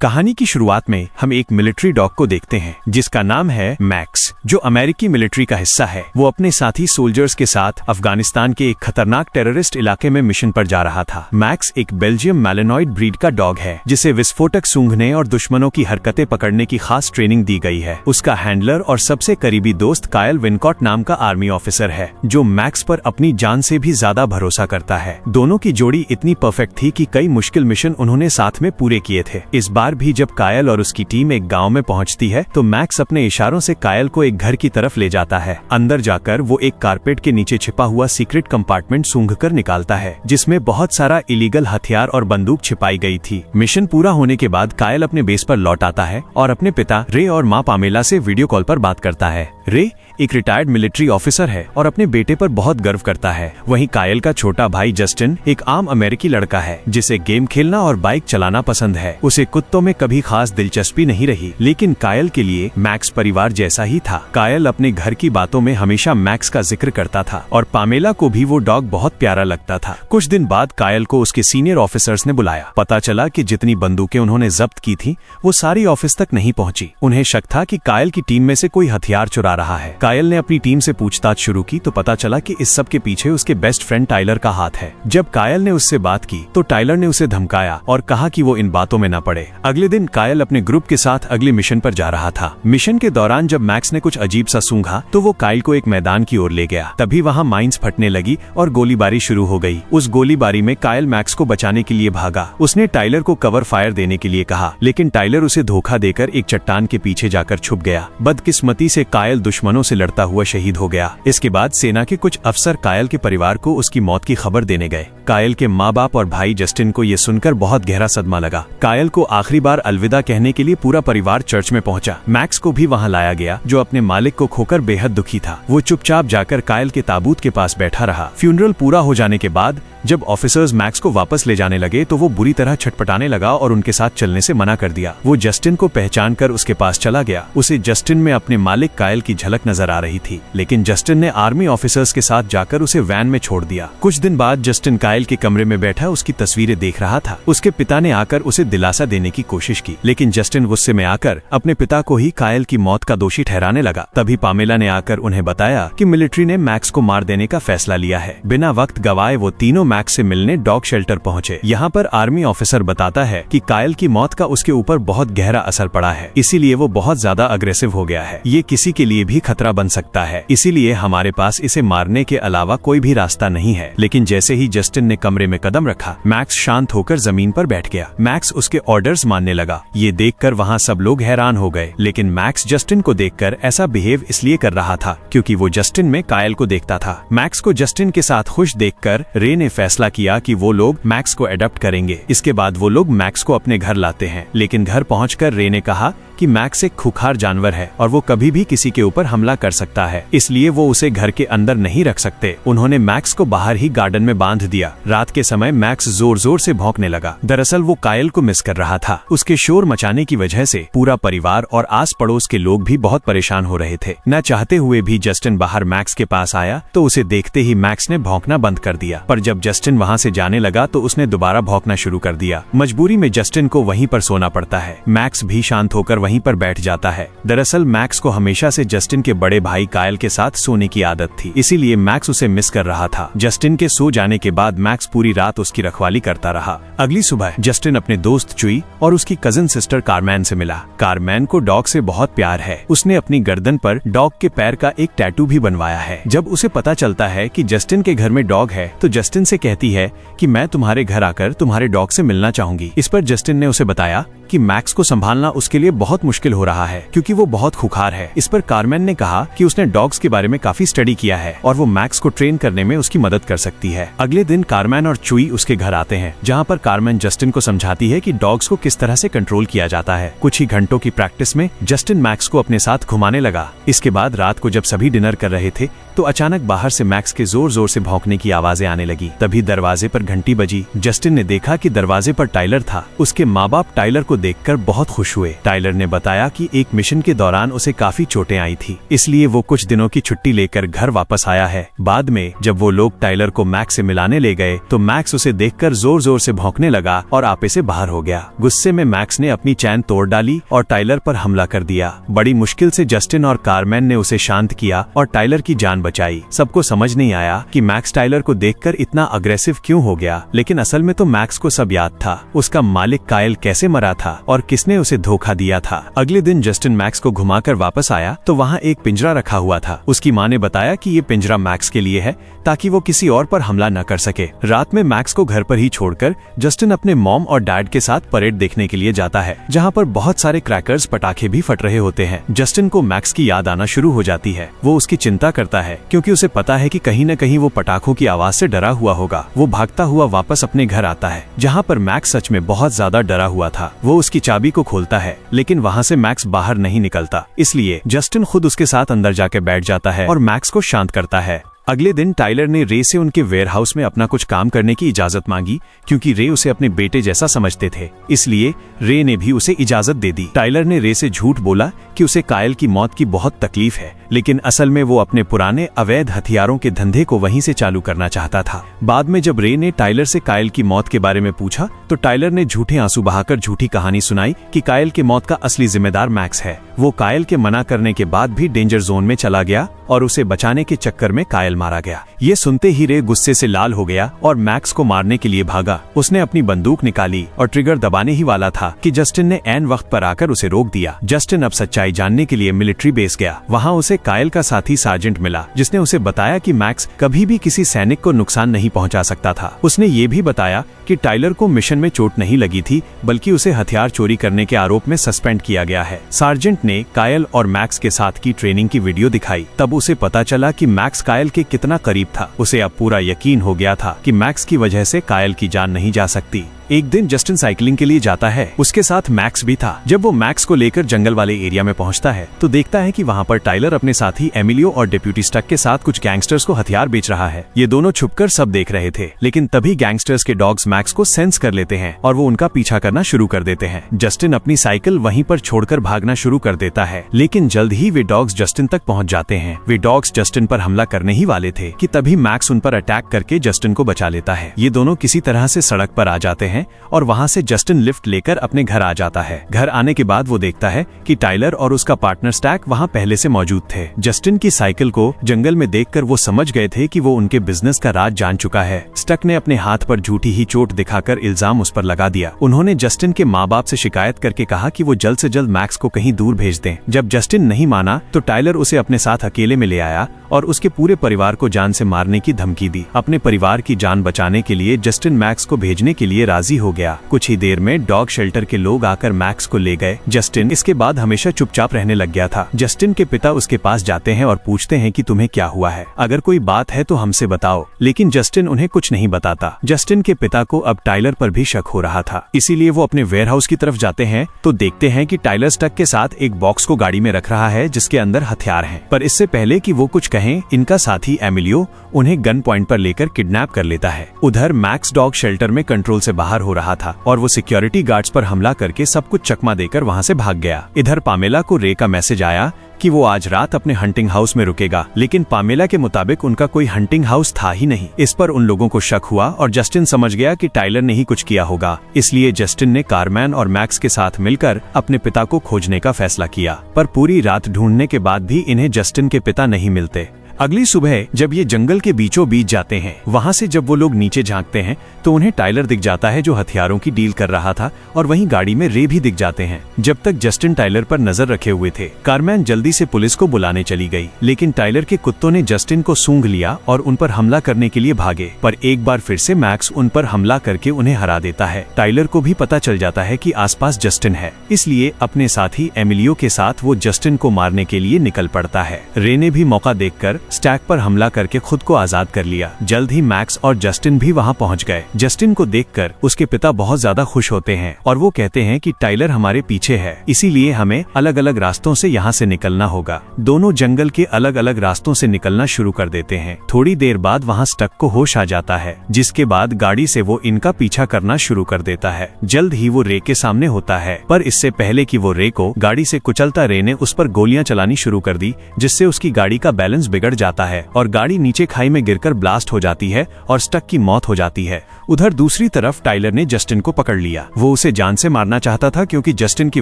कहानी की शुरुआत में हम एक मिलिट्री डॉग को देखते हैं जिसका नाम है मैक्स, जो अमेरिकी मिलिट्री का हिस्सा है। वो अपने साथी सोल्जर्स के साथ अफगानिस्तान के एक खतरनाक टेररिस्ट इलाके में मिशन पर जा रहा था। मैक्स एक बेल्जियम मैलेनॉइड ब्रीड का डॉग है जिसे विस्फोटक सूंघने और दुश्मनों की हरकतें पकड़ने की खास ट्रेनिंग दी गई है। उसका हैंडलर और सबसे करीबी दोस्त कायल विनकॉट नाम का आर्मी ऑफिसर है जो मैक्स पर अपनी जान से भी ज्यादा भरोसा करता है। दोनों की जोड़ी इतनी परफेक्ट थी कि कई मुश्किल मिशन उन्होंने साथ में पूरे किए थे। इस बार भी जब कायल और उसकी टीम एक गांव में पहुंचती है तो मैक्स अपने इशारों से कायल को एक घर की तरफ ले जाता है। अंदर जाकर वो एक कारपेट के नीचे छिपा हुआ सीक्रेट कंपार्टमेंट सूंघकर निकालता है जिसमें बहुत सारा इलीगल हथियार और बंदूक छिपाई गई थी। मिशन पूरा होने के बाद कायल अपने बेस पर लौट आता है और अपने पिता रे और माँ पामेला से वीडियो कॉल पर बात करता है। रे एक रिटायर्ड मिलिट्री ऑफिसर है और अपने बेटे पर बहुत गर्व करता है। वहीं कायल का छोटा भाई जस्टिन एक आम अमेरिकी लड़का है जिसे गेम खेलना और बाइक चलाना पसंद है। उसे कुत्तों में कभी खास दिलचस्पी नहीं रही, लेकिन कायल के लिए मैक्स परिवार जैसा ही था। कायल अपने घर की बातों में हमेशा मैक्स का जिक्र करता था और पामेला को भी वो डॉग बहुत प्यारा लगता था। कुछ दिन बाद कायल को उसके सीनियर ऑफिसर्स ने बुलाया। पता चला कि जितनी बंदूकें उन्होंने जब्त की थी वो सारी ऑफिस तक नहीं पहुंची। उन्हें शक था कि कायल की टीम में से कोई हथियार चुरा रहा है। कायल ने अपनी टीम से पूछताछ शुरू की तो पता चला कि इस सब के पीछे उसके बेस्ट फ्रेंड टाइलर का हाथ है। जब कायल ने उससे बात की तो टाइलर ने उसे धमकाया और कहा कि वो इन बातों में न पड़े। अगले दिन कायल अपने ग्रुप के साथ अगले मिशन पर जा रहा था। मिशन के दौरान जब मैक्स ने कुछ अजीब सा सूंघा तो वो कायल को एक मैदान की ओर ले गया। तभी वहाँ माइंस फटने लगी और गोलीबारी शुरू हो गई। उस गोलीबारी में कायल मैक्स को बचाने के लिए भागा। उसने टाइलर को कवर फायर देने के लिए कहा, लेकिन टाइलर उसे धोखा देकर एक चट्टान के पीछे जाकर छुप गया। बदकिस्मती से कायल दुश्मनों से लड़ता हुआ शहीद हो गया। इसके बाद सेना के कुछ अफसर कायल के परिवार को उसकी मौत की खबर देने गए। कायल के माँ बाप और भाई जस्टिन को ये सुनकर बहुत गहरा सदमा लगा। कायल को आखिरी बार अलविदा कहने के लिए पूरा परिवार चर्च में पहुंचा। मैक्स को भी वहां लाया गया जो अपने मालिक को खोकर बेहद दुखी था। वो चुपचाप जाकर कायल के ताबूत के पास बैठा रहा। फ्यूनरल पूरा हो जाने के बाद जब ऑफिसर्स मैक्स को वापस ले जाने लगे तो वो बुरी तरह छटपटाने लगा और उनके साथ चलने से मना कर दिया। वो जस्टिन को पहचान कर उसके पास चला गया। उसे जस्टिन में अपने मालिक कायल की झलक नजर आ रही थी, लेकिन जस्टिन ने आर्मी ऑफिसर्स के साथ जाकर उसे वैन में छोड़ दिया। कुछ दिन बाद जस्टिन कायल के कमरे में बैठा उसकी तस्वीरें देख रहा था। उसके पिता ने आकर उसे दिलासा देने की कोशिश की, लेकिन जस्टिन गुस्से में आकर अपने पिता को ही कायल की मौत का दोषी ठहराने लगा। तभी पामेला ने आकर उन्हें बताया कि मिलिट्री ने मैक्स को मार देने का फैसला लिया है। बिना वक्त गवाए वो तीनों मैक्स से मिलने डॉग शेल्टर पहुंचे। यहाँ पर आर्मी ऑफिसर बताता है कि कायल की मौत का उसके ऊपर बहुत गहरा असर पड़ा है, इसीलिए वो बहुत ज्यादा अग्रेसिव हो गया है। ये किसी के लिए भी खतरा बन सकता है, इसीलिए हमारे पास इसे मारने के अलावा कोई भी रास्ता नहीं है। लेकिन जैसे ही जस्टिन ने कमरे में कदम रखा, मैक्स शांत होकर जमीन पर बैठ गया। मैक्स उसके ऑर्डर्स मानने लगा। ये देखकर वहाँ सब लोग हैरान हो गए, लेकिन मैक्स जस्टिन को देखकर ऐसा बिहेव इसलिए कर रहा था क्योंकि वो जस्टिन में कायल को देखता था। मैक्स को जस्टिन के साथ खुश देखकर रे ने फैसला किया कि वो लोग मैक्स को अडॉप्ट करेंगे। इसके बाद वो लोग मैक्स को अपने घर लाते हैं, लेकिन घर पहुंचकर रे ने कहा कि मैक्स एक खूंखार जानवर है और वो कभी भी किसी के ऊपर हमला कर सकता है, इसलिए वो उसे घर के अंदर नहीं रख सकते। उन्होंने मैक्स को बाहर ही गार्डन में बांध दिया। रात के समय मैक्स जोर जोर से भौंकने लगा। दरअसल वो कायल को मिस कर रहा था। उसके शोर मचाने की वजह से पूरा परिवार और आस पड़ोस के लोग भी बहुत परेशान हो रहे थे। न चाहते हुए भी जस्टिन बाहर मैक्स के पास आया तो उसे देखते ही मैक्स ने भौंकना बंद कर दिया। पर जब जस्टिन वहाँ से जाने लगा तो उसने दोबारा भौंकना शुरू कर दिया। मजबूरी में जस्टिन को वहीं पर सोना पड़ता है। मैक्स भी शांत होकर वहीं पर बैठ जाता है। दरअसल मैक्स को हमेशा से जस्टिन के बड़े भाई कायल के साथ सोने की आदत थी, इसीलिए मैक्स उसे मिस कर रहा था। जस्टिन के सो जाने के बाद मैक्स पूरी रात उसकी रखवाली करता रहा। अगली सुबह जस्टिन अपने दोस्त चुई और उसकी कजिन सिस्टर कारमैन से मिला। कारमैन को डॉग से बहुत प्यार है। उसने अपनी गर्दन पर डॉग के पैर का एक टैटू भी बनवाया है। जब उसे पता चलता है कि जस्टिन के घर में डॉग है तो जस्टिन से कहती है कि मैं तुम्हारे घर आकर तुम्हारे डॉग से मिलना चाहूंगी। इस पर जस्टिन ने उसे बताया कि मैक्स को संभालना उसके लिए बहुत मुश्किल हो रहा है क्योंकि वो बहुत खुखार है। इस पर कारमैन ने कहा कि उसने डॉग्स के बारे में काफी स्टडी किया है और वो मैक्स को ट्रेन करने में उसकी मदद कर सकती है। अगले दिन कारमैन और चुई उसके घर आते हैं, जहाँ पर कारमैन जस्टिन को समझाती है कि डॉग्स को किस तरह से कंट्रोल किया जाता है। कुछ ही घंटों की प्रैक्टिस में जस्टिन मैक्स को अपने साथ घुमाने लगा। इसके बाद रात को जब सभी डिनर कर रहे थे तो अचानक बाहर से मैक्स के जोर जोर से भौंकने की आवाजें आने लगी। तभी दरवाजे पर घंटी बजी। जस्टिन ने देखा कि दरवाजे पर टाइलर था। उसके माँ बाप टाइलर को देखकर बहुत खुश हुए। टाइलर ने बताया कि एक मिशन के दौरान उसे काफी चोटें आई थी, इसलिए वो कुछ दिनों की छुट्टी लेकर घर वापस आया है। बाद में जब वो लोग टाइलर को मैक्स से मिलाने ले गए तो मैक्स उसे देखकर जोर जोर से भौंकने लगा और आपे से बाहर हो गया। गुस्से में मैक्स ने अपनी चैन तोड़ डाली और टाइलर पर हमला कर दिया। बड़ी मुश्किल से जस्टिन और कारमेन ने उसे शांत किया और टाइलर की जान बचाई। सबको समझ नहीं आया कि मैक्स टाइलर को देखकर इतना अग्रेसिव क्यों हो गया, लेकिन असल में तो मैक्स को सब याद था। उसका मालिक कायल कैसे मरा था और किसने उसे धोखा दिया था। अगले दिन जस्टिन मैक्स को घुमाकर वापस आया तो वहाँ एक पिंजरा रखा हुआ था। उसकी माँ ने बताया कि ये पिंजरा मैक्स के लिए है ताकि वो किसी और पर हमला न कर सके। रात में मैक्स को घर पर ही छोड़कर जस्टिन अपने मॉम और डैड के साथ परेड देखने के लिए जाता है, जहाँ पर बहुत सारे क्रैकर्स पटाखे भी फट रहे होते हैं। जस्टिन को मैक्स की याद आना शुरू हो जाती है। वो उसकी चिंता करता है क्योंकि उसे पता है कि कहीं न कहीं वो पटाखों की आवाज से डरा हुआ होगा। वो भागता हुआ वापस अपने घर आता है, जहाँ पर मैक्स सच में बहुत ज्यादा डरा हुआ था। वो उसकी चाबी को खोलता है, लेकिन वहाँ से मैक्स बाहर नहीं निकलता। इसलिए जस्टिन खुद उसके साथ अंदर जाके बैठ जाता है और मैक्स को शांत करता है। अगले दिन टाइलर ने रे से उनके वेयरहाउस में अपना कुछ काम करने की इजाजत मांगी, क्योंकि रे उसे अपने बेटे जैसा समझते थे। इसलिए रे ने भी उसे इजाजत दे दी। टाइलर ने रे से झूठ बोला कि उसे कायल की मौत की बहुत तकलीफ है, लेकिन असल में वो अपने पुराने अवैध हथियारों के धंधे को वहीं से चालू करना चाहता था। बाद में जब रे ने टाइलर से कायल की मौत के बारे में पूछा तो टाइलर ने झूठे आंसू बहाकर झूठी कहानी सुनाई कि कायल के मौत का असली जिम्मेदार मैक्स है। वो कायल के मना करने के बाद भी डेंजर जोन में चला गया और उसे बचाने के चक्कर में कायल मारा गया। ये सुनते ही रे गुस्से से लाल हो गया और मैक्स को मारने के लिए भागा। उसने अपनी बंदूक निकाली और ट्रिगर दबाने ही वाला था कि जस्टिन ने ऐन वक्त पर आकर उसे रोक दिया। जस्टिन अब सच्चाई जानने के लिए मिलिट्री बेस गया। वहाँ उसे कायल का साथी सार्जेंट मिला, जिसने उसे बताया कि मैक्स कभी भी किसी सैनिक को नुकसान नहीं पहुंचा सकता था। उसने ये भी बताया कि टाइलर को मिशन में चोट नहीं लगी थी, बल्कि उसे हथियार चोरी करने के आरोप में सस्पेंड किया गया है। सार्जेंट ने कायल और मैक्स के साथ की ट्रेनिंग की वीडियो दिखाई। तब उसे पता चला कि मैक्स कायल के कितना करीब था। उसे अब पूरा यकीन हो गया था कि मैक्स की वजह से कायल की जान नहीं जा सकती। एक दिन जस्टिन साइकिलिंग के लिए जाता है। उसके साथ मैक्स भी था। जब वो मैक्स को लेकर जंगल वाले एरिया में पहुंचता है तो देखता है कि वहां पर टाइलर अपने साथी एमिलियो और डिप्यूटी स्टक के साथ कुछ गैंगस्टर्स को हथियार बेच रहा है। ये दोनों छुपकर सब देख रहे थे, लेकिन तभी गैंगस्टर्स के डॉग्स मैक्स को सेंस कर लेते हैं और वो उनका पीछा करना शुरू कर देते हैं। जस्टिन अपनी साइकिल वहीं पर छोड़कर भागना शुरू कर देता है, लेकिन जल्द ही वे डॉग्स जस्टिन तक पहुंच जाते हैं। वे डॉग्स जस्टिन पर हमला करने ही वाले थे कि तभी मैक्स उन पर अटैक करके जस्टिन को बचा लेता है। ये दोनों किसी तरह से सड़क पर आ जाते हैं और वहाँ से जस्टिन लिफ्ट लेकर अपने घर आ जाता है। घर आने के बाद वो देखता है कि टाइलर और उसका पार्टनर स्टैक वहाँ पहले से मौजूद थे। जस्टिन की साइकिल को जंगल में देखकर वो समझ गए थे कि वो उनके बिजनेस का राज जान चुका है। स्टक ने अपने हाथ पर झूठी ही चोट दिखाकर इल्जाम उस पर लगा दिया। उन्होंने जस्टिन के माँ बाप से शिकायत करके कहा कि वो जल्द से जल्द मैक्स को कहीं दूर भेज दें। जब जस्टिन नहीं माना तो टाइलर उसे अपने साथ अकेले में ले आया और उसके पूरे परिवार को जान से मारने की धमकी दी। अपने परिवार की जान बचाने के लिए जस्टिन मैक्स को भेजने के लिए राजी हो गया। कुछ ही देर में डॉग शेल्टर के लोग आकर मैक्स को ले गए। जस्टिन इसके बाद हमेशा चुपचाप रहने लग गया था। जस्टिन के पिता उसके पास जाते हैं और पूछते हैं कि तुम्हें क्या हुआ है, अगर कोई बात है तो हमसे बताओ, लेकिन जस्टिन उन्हें कुछ नहीं बताता। जस्टिन के पिता को अब टाइलर पर भी शक हो रहा था, इसीलिए वो अपने वेयरहाउस की तरफ जाते हैं तो देखते हैं कि टाइलर स्टक के साथ एक बॉक्स को गाड़ी में रख रहा है जिसके अंदर हथियार हैं। पर इससे पहले कि वो कुछ कहें, इनका साथी एमिलियो उन्हें गन पॉइंट पर लेकर किडनैप कर लेता है। उधर मैक्स डॉग शेल्टर में कंट्रोल से बाहर हो रहा था और वो सिक्योरिटी गार्ड्स पर हमला करके सब कुछ चकमा देकर वहां से भाग गया। इधर पामेला को रे का मैसेज आया कि वो आज रात अपने हंटिंग हाउस में रुकेगा, लेकिन पामेला के मुताबिक उनका कोई हंटिंग हाउस था ही नहीं। इस पर उन लोगों को शक हुआ और जस्टिन समझ गया कि टाइलर ने ही कुछ किया होगा। इसलिए जस्टिन ने कारमैन और मैक्स के साथ मिलकर अपने पिता को खोजने का फैसला किया। पर पूरी रात ढूंढने के बाद भी इन्हें जस्टिन के पिता नहीं मिलते। अगली सुबह जब ये जंगल के बीचों बीच जाते हैं, वहाँ से जब वो लोग नीचे झांकते हैं तो उन्हें टाइलर दिख जाता है जो हथियारों की डील कर रहा था, और वहीं गाड़ी में रे भी दिख जाते हैं। जब तक जस्टिन टाइलर पर नजर रखे हुए थे, कारमैन जल्दी से पुलिस को बुलाने चली गई, लेकिन टाइलर के कुत्तों ने जस्टिन को सूंघ लिया और उन पर हमला करने के लिए भागे। पर एक बार फिर से मैक्स उन पर हमला करके उन्हें हरा देता है। टाइलर को भी पता चल जाता है कि आसपास जस्टिन है, इसलिए अपने साथी एमिलियो के साथ वो जस्टिन को मारने के लिए निकल पड़ता है। रे ने भी मौका देखकर स्टैक पर हमला करके खुद को आजाद कर लिया। जल्द ही मैक्स और जस्टिन भी वहां पहुंच गए। जस्टिन को देखकर उसके पिता बहुत ज्यादा खुश होते हैं और वो कहते हैं कि टाइलर हमारे पीछे है, इसीलिए हमें अलग अलग रास्तों से यहाँ से निकलना होगा। दोनों जंगल के अलग अलग रास्तों से निकलना शुरू कर देते हैं। थोड़ी देर बाद वहाँ स्टक को होश आ जाता है, जिसके बाद गाड़ी से वो इनका पीछा करना शुरू कर देता है। जल्द ही वो रे के सामने होता है, पर इससे पहले कि वो रे को गाड़ी से कुचलता, रे ने उस पर गोलियां चलानी शुरू कर दी, जिससे उसकी गाड़ी का बैलेंस बिगड़ जाता है और गाड़ी नीचे खाई में गिरकर ब्लास्ट हो जाती है और स्टक की मौत हो जाती है। उधर दूसरी तरफ टाइलर ने जस्टिन को पकड़ लिया। वो उसे जान से मारना चाहता था, क्योंकि जस्टिन की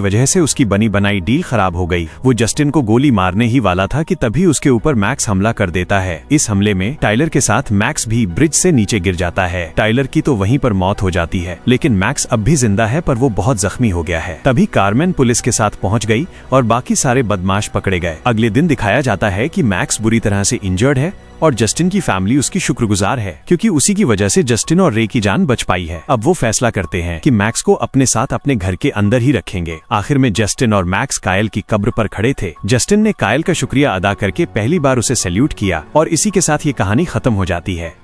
वजह से उसकी बनी बनाई डील खराब हो गई। वो जस्टिन को गोली मारने ही वाला था कि तभी उसके ऊपर मैक्स हमला कर देता है। इस हमले में टाइलर के साथ मैक्स भी ब्रिज से नीचे गिर जाता है। टाइलर की तो वहीं पर मौत हो जाती है, लेकिन मैक्स अब भी जिंदा है, पर वो बहुत जख्मी हो गया है। तभी कारमेन पुलिस के साथ पहुंच गई और बाकी सारे बदमाश पकड़े गए। अगले दिन दिखाया जाता है कि मैक्स बुरी तरह से इंजर्ड है और जस्टिन की फैमिली उसकी शुक्रगुजार है, क्योंकि उसी की वजह से जस्टिन और रे की जान बच पाई है। अब वो फैसला करते हैं कि मैक्स को अपने साथ अपने घर के अंदर ही रखेंगे। आखिर में जस्टिन और मैक्स कायल की कब्र पर खड़े थे। जस्टिन ने कायल का शुक्रिया अदा करके पहली बार उसे सैल्यूट किया और इसी के साथ ये कहानी खत्म हो जाती है।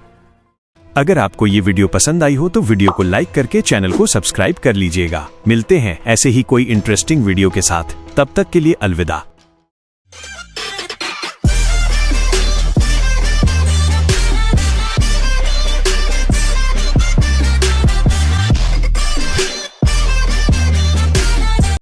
अगर आपको ये वीडियो पसंद आई हो तो वीडियो को लाइक करके चैनल को सब्सक्राइब कर लीजिएगा। मिलते हैं ऐसे ही कोई इंटरेस्टिंग वीडियो के साथ, तब तक के लिए अलविदा।